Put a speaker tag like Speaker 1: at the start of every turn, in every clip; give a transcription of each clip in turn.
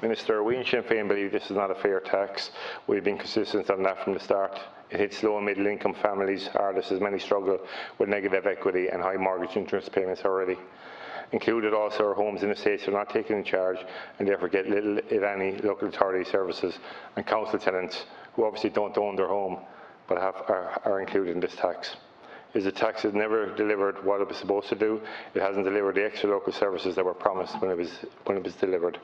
Speaker 1: Minister, we in Sinn Féin believe this is not a fair tax. We've been consistent on that from the start. It hits low and middle income families hardest as many struggle with negative equity and high mortgage interest payments already. Included also are homes and estates that are not taken in charge and therefore get little, if any, local authority services, and council tenants who obviously don't own their home but are included in this tax. Is the tax has never delivered what it was supposed to do. It hasn't delivered the extra local services that were promised when it was delivered.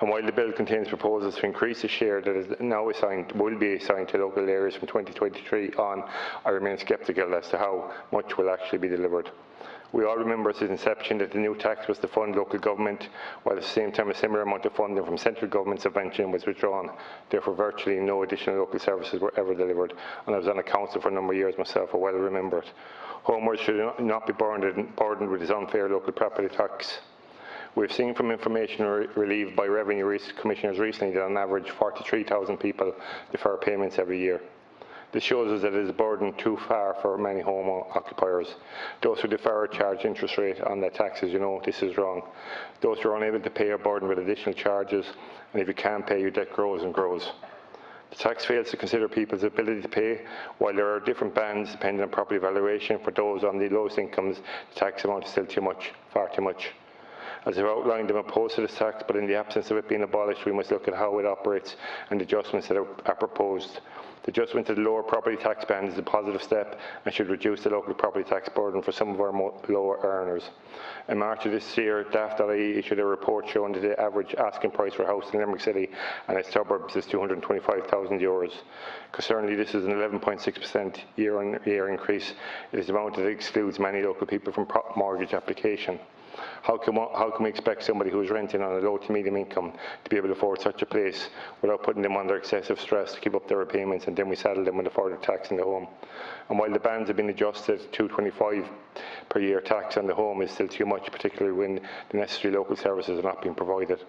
Speaker 1: And while the bill contains proposals to increase the share that is now will be assigned to local areas from 2023 on, I remain sceptical as to how much will actually be delivered. We all remember since inception that the new tax was to fund local government, while at the same time a similar amount of funding from central government subvention was withdrawn. Therefore, virtually no additional local services were ever delivered, and I was on a council for a number of years myself, I well remember it. Homeowners should not be burdened with this unfair local property tax. We've seen from information relieved by Revenue Commissioners recently that on average 43,000 people defer payments every year. This shows us that it is a burden too far for many home occupiers. Those who defer a charged interest rate on their taxes, you know this is wrong. Those who are unable to pay are burdened with additional charges, and if you can't pay, your debt grows and grows. The tax fails to consider people's ability to pay. While there are different bands depending on property valuation, for those on the lowest incomes, the tax amount is still too much, far too much. As I've outlined, I'm opposed to this tax, but in the absence of it being abolished, we must look at how it operates and the adjustments that are proposed. The adjustment to the lower property tax band is a positive step and should reduce the local property tax burden for some of our lower earners. In March of this year, Daft.ie issued a report showing that the average asking price for a house in Limerick City and its suburbs is €225,000. Concerningly, this is an 11.6% year-on-year increase. It is an amount that excludes many local people from mortgage application. How can we expect somebody who is renting on a low to medium income to be able to afford such a place without putting them under excessive stress to keep up their repayments, and then we saddle them with a further tax on the home? And while the bands have been adjusted, $225 per year tax on the home is still too much, particularly when the necessary local services are not being provided.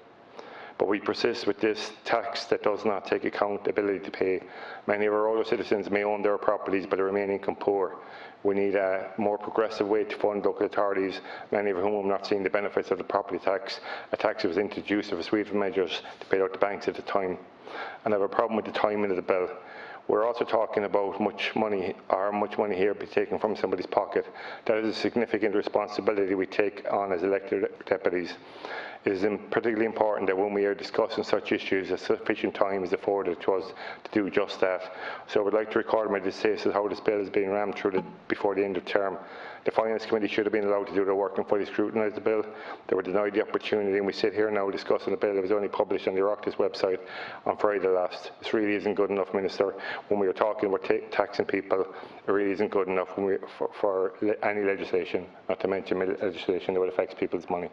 Speaker 1: But we persist with this tax that does not take account ability to pay. Many of our older citizens may own their properties but remain income poor. We need a more progressive way to fund local authorities, many of whom have not seen the benefits of the property tax, a tax that was introduced with a suite of measures to bail out the banks at the time. And I have a problem with the timing of the bill. We're also talking about how much money here be taken from somebody's pocket. That is a significant responsibility we take on as elected deputies. It is particularly important that when we are discussing such issues, that sufficient time is afforded to us to do just that. So I would like to record my distaste at how this bill is being rammed through before the end of term. The Finance Committee should have been allowed to do their work and fully scrutinise the bill. They were denied the opportunity, and we sit here now discussing a bill that was only published on the Oireachtas website on Friday last. This really isn't good enough, Minister. When we are talking about taxing people, it really isn't good enough for any legislation, not to mention legislation that would affect people's money.